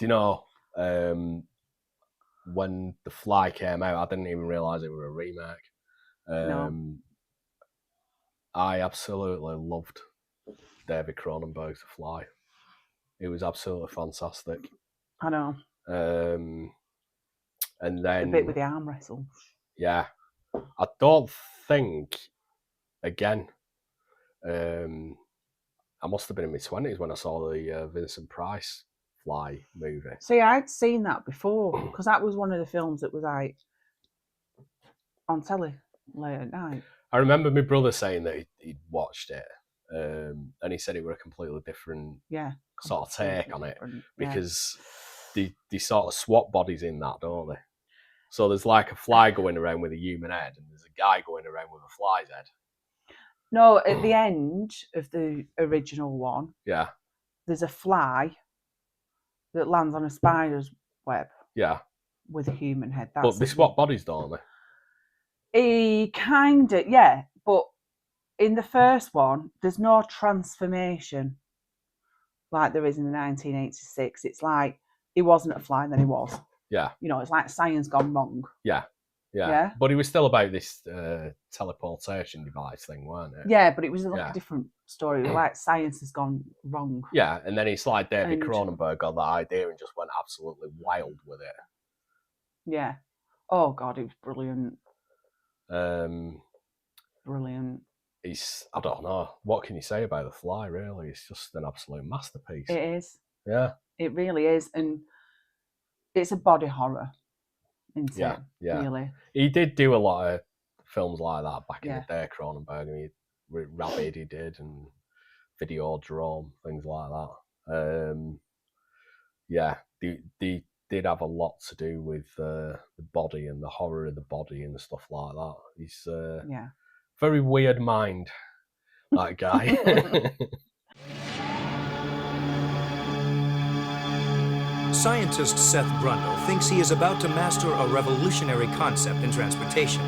Do you know, when The Fly came out, I didn't even realise it was a remake. No. I absolutely loved David Cronenberg's The Fly. It was absolutely fantastic. I know. And then... The bit with the arm wrestle. Yeah. I don't think, again, I must have been in my 20s when I saw the Vincent Price Fly movie. See, I'd seen that before, because that was one of the films that was like on telly late at night. I remember my brother saying that he'd watched it, and he said it were a completely different sort of take on it, because they sort of swap bodies in that, don't they? So there's like a fly going around with a human head, and there's a guy going around with a fly's head. No, at the end of the original one, there's a fly that lands on a spider's web. Yeah. With a human head. But they swap bodies, don't they? He kind of, but in the first one, there's no transformation like there is in the 1986. It's like he wasn't a fly and then he was. Yeah. You know, it's like science gone wrong. Yeah. But it was still about this teleportation device thing, weren't it? Yeah, but it was like a different story. It was like science has gone wrong. Yeah, and then it's like David Cronenberg got that idea and just went absolutely wild with it. Yeah. Oh, God, it was brilliant. Brilliant. I don't know. What can you say about The Fly, really? It's just an absolute masterpiece. It is. Yeah. It really is. And it's a body horror. Yeah. Really. He did do a lot of films like that back in the day, Cronenberg. I mean, Rabid he did, and Videodrome, things like that. They did have a lot to do with the body and the horror of the body and stuff like that. He's very weird mind, that guy. Scientist Seth Brundle thinks he is about to master a revolutionary concept in transportation,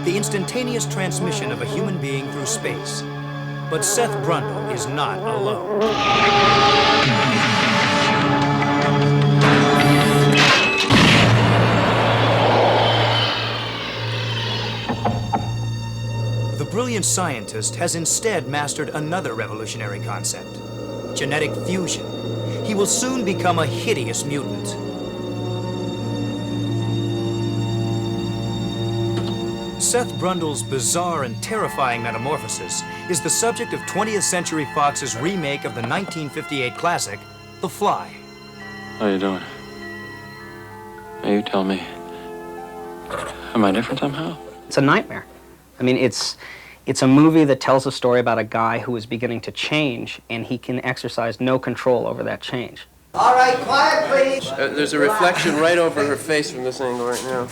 the instantaneous transmission of a human being through space. But Seth Brundle is not alone. The brilliant scientist has instead mastered another revolutionary concept: genetic fusion. He will soon become a hideous mutant. Seth Brundle's bizarre and terrifying metamorphosis is the subject of 20th Century Fox's remake of the 1958 classic, The Fly. How you doing? Now you tell me. Am I different somehow? It's a nightmare. I mean, it's a movie that tells a story about a guy who is beginning to change, and he can exercise no control over that change. All right, quiet, please. There's a reflection right over her face from this angle right now.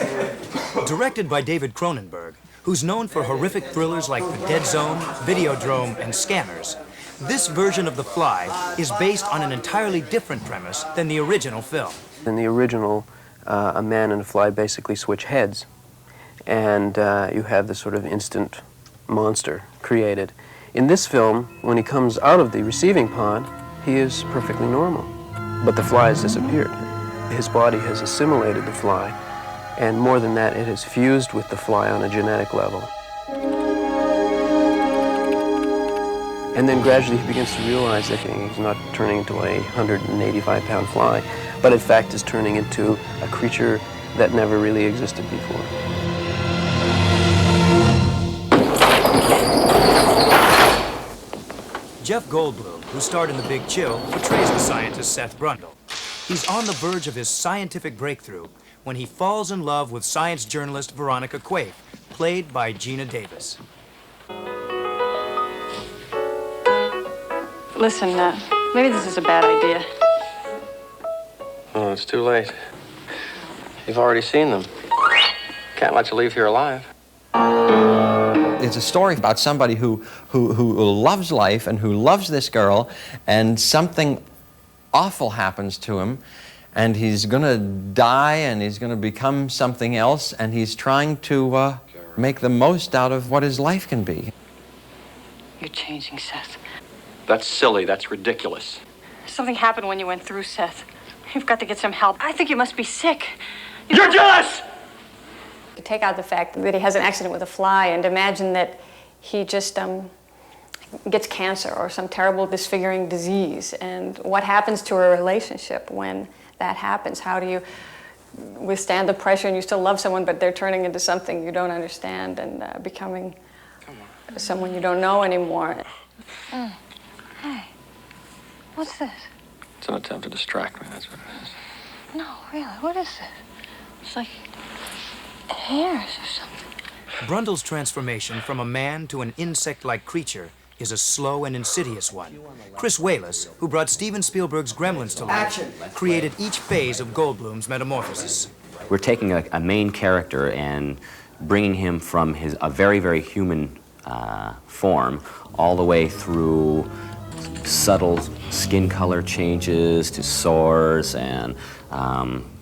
Directed by David Cronenberg, who's known for horrific thrillers like The Dead Zone, Videodrome, and Scanners, this version of The Fly is based on an entirely different premise than the original film. In the original, a man and a fly basically switch heads, and you have this sort of instant monster created. In this film, when he comes out of the receiving pod, he is perfectly normal. But the fly has disappeared. His body has assimilated the fly, and more than that, it has fused with the fly on a genetic level. And then gradually he begins to realize that he's not turning into a 185-pound fly, but in fact is turning into a creature that never really existed before. Jeff Goldblum, who starred in The Big Chill, portrays the scientist Seth Brundle. He's on the verge of his scientific breakthrough when he falls in love with science journalist Veronica Quaife, played by Geena Davis. Listen, maybe this is a bad idea. Oh, it's too late. You've already seen them. Can't let you leave here alive. It's a story about somebody who loves life and who loves this girl, and something awful happens to him, and he's going to die, and he's going to become something else, and he's trying to make the most out of what his life can be. You're changing, Seth. That's silly. That's ridiculous. Something happened when you went through, Seth. You've got to get some help. I think you must be sick. You're jealous! To take out the fact that he has an accident with a fly and imagine that he just gets cancer or some terrible disfiguring disease, and what happens to a relationship when that happens? How do you withstand the pressure and you still love someone, but they're turning into something you don't understand and becoming someone you don't know anymore? Hey, what's this? It's an attempt to distract me, that's what it is. No, really, what is this? It's like hairs or something. Brundle's transformation from a man to an insect-like creature is a slow and insidious one. Chris Walas, who brought Steven Spielberg's Gremlins to life, created each phase of Goldblum's metamorphosis. We're taking a main character and bringing him from a very, very human form all the way through subtle skin color changes to sores and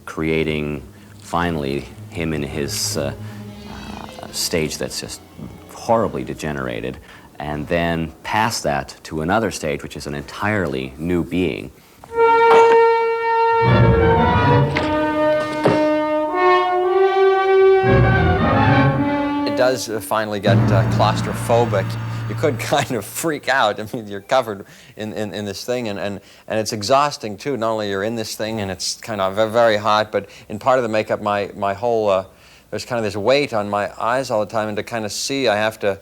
creating, finally, him in his stage that's just horribly degenerated, and then past that to another stage, which is an entirely new being. It does finally get claustrophobic. You could kind of freak out. I mean, you're covered in this thing, and it's exhausting too. Not only you're in this thing and it's kind of very hot, but in part of the makeup, my whole there's kind of this weight on my eyes all the time, and to kind of see, I have to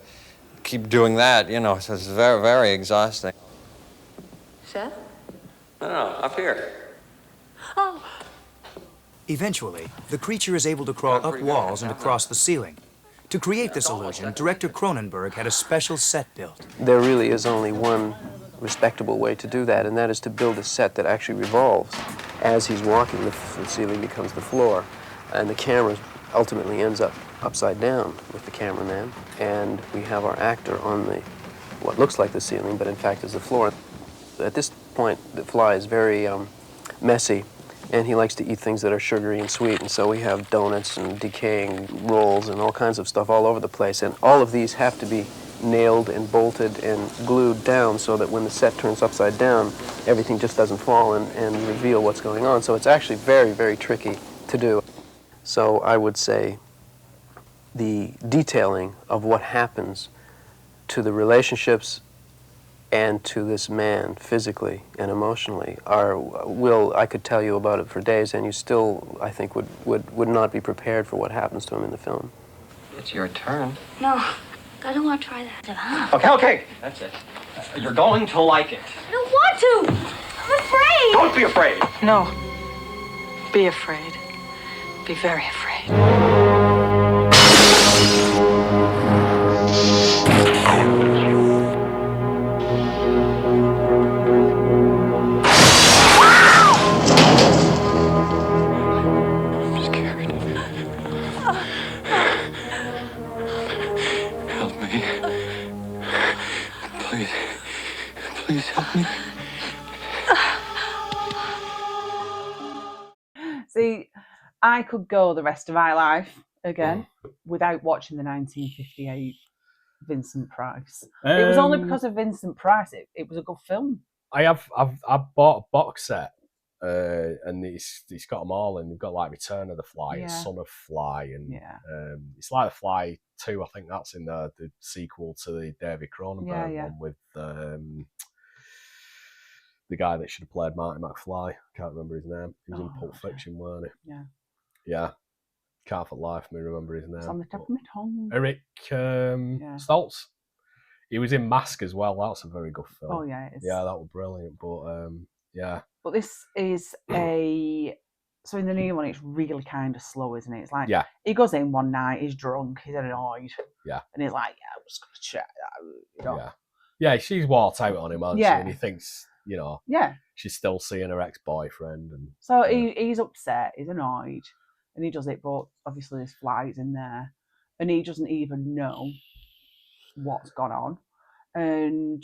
keep doing that, you know, so it's very, very exhausting. Seth? No, up here. Oh. Eventually, the creature is able to crawl up walls and across the ceiling. To create this illusion, director Cronenberg had a special set built. There really is only one respectable way to do that, and that is to build a set that actually revolves. As he's walking, the ceiling becomes the floor, and the camera ultimately ends up upside down with the cameraman, and we have our actor on what looks like the ceiling, but in fact is the floor. At this point, the fly is very messy, and he likes to eat things that are sugary and sweet, and so we have donuts and decaying rolls and all kinds of stuff all over the place, and all of these have to be nailed and bolted and glued down so that when the set turns upside down, everything just doesn't fall and reveal what's going on. So it's actually very, very tricky to do. So I would say the detailing of what happens to the relationships and to this man physically and emotionally I could tell you about it for days, and you still, I think, would not be prepared for what happens to him in the film. It's your turn. No, I don't want to try that. Okay. That's it. You're going to like it. I don't want to. I'm afraid. Don't be afraid. No. Be afraid. Be very afraid. I'm scared. Help me. Please. Please help me. See, I could go the rest of my life again without watching the 1958 Vincent Price. It was only because of Vincent Price. It was a good film. I've bought a box set, and it's got them all, and you've got like Return of the Fly and Son of Fly, and it's like The Fly 2. I think that's in the sequel to the David Cronenberg one with the guy that should have played Marty McFly. Can't remember his name. He was in Pulp Fiction, weren't he? Yeah. Yeah. Can't for life me remember his name. It's on the top of my tongue. Eric Stoltz. He was in Mask as well. That's a very good film. Oh yeah, it is. Yeah, that was brilliant. But yeah. But this is so in the new one, it's really kind of slow, isn't it? It's like he goes in one night, he's drunk, he's annoyed, and he's like, I'm just gonna check that, you know. Yeah, she's walked out on him, hasn't she? And he thinks, you know, she's still seeing her ex-boyfriend, and so he's upset, he's annoyed, and he does it. But obviously, this fly's in there, and he doesn't even know what's gone on, and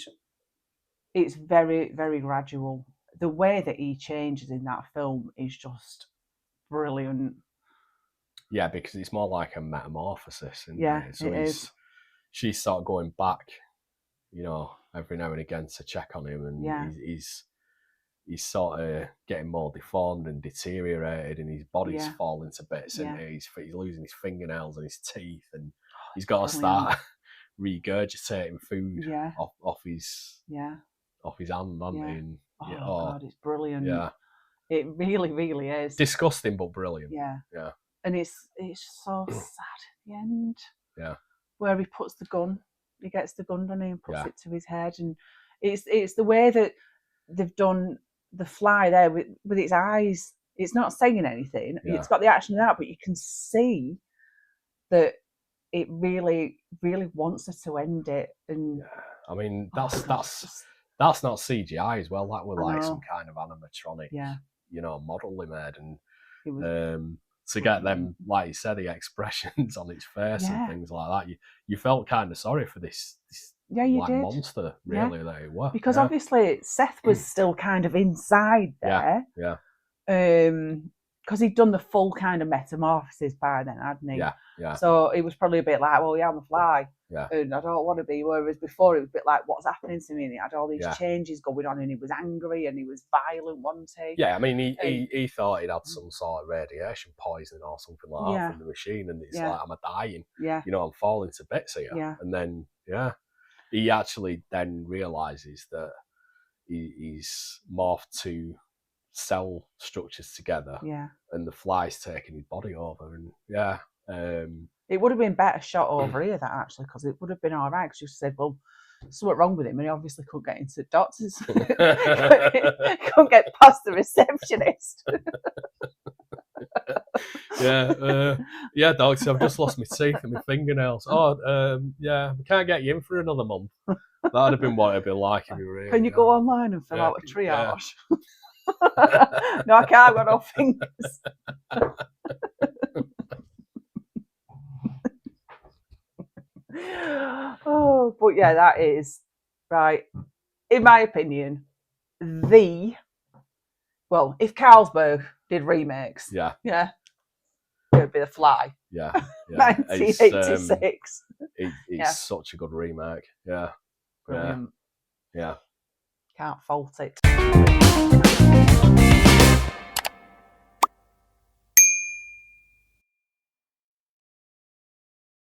it's very, very gradual. The way that he changes in that film is just brilliant. Yeah, because it's more like a metamorphosis. So it is. She's sort of going back, you know, every now and again to check on him, and he's he's sort of getting more deformed and deteriorated, and his body's falling to bits, and he's losing his fingernails and his teeth, and he's got to start regurgitating food off his hand, hasn't he? God, it's brilliant. Yeah, it really, really is disgusting but brilliant. Yeah, yeah, and it's so sad at the end. Yeah, where he puts the gun, he gets the gun, and puts it to his head, and it's the way that they've done The Fly there with its eyes. It's not saying anything. It's got the action out, but you can see that it really, really wants her to end it. And I mean, that's not CGI as well. That was like some kind of animatronic, model they made, and to get them, like you said, the expressions on its face and things like that, you felt kind of sorry for this like did. monster, really, that it was. Because obviously Seth was still kind of inside there. Yeah. Because he'd done the full kind of metamorphosis by then, hadn't he? Yeah. So it was probably a bit like, well, I'm a fly. Yeah. And I don't want to be. Whereas before it was a bit like, what's happening to me? And he had all these changes going on, and he was angry and he was violent, wasn't he? Yeah, I mean, he thought he'd had some sort of radiation poisoning or something like that from the machine, and it's like, I'm dying. Yeah. I'm falling to bits here. Yeah. And then, he actually then realises that he's morphed two cell structures together. Yeah. And the fly's taking his body over, and it would have been better shot over here, that actually, because it would have been all right. Because you said, well, something wrong with him, and he obviously couldn't get into the doctors. Couldn't get past the receptionist. Doctor, I've just lost my teeth and my fingernails. We can't get you in for another month. That'd have been what it'd been like if you were here. Can you go online and fill out a triage? No, I can't. I've got no fingers. But that is right. In my opinion, if Carlsberg did remakes, it would be The Fly. 1986. It's such a good remake. Yeah. Brilliant. Yeah. Can't fault it.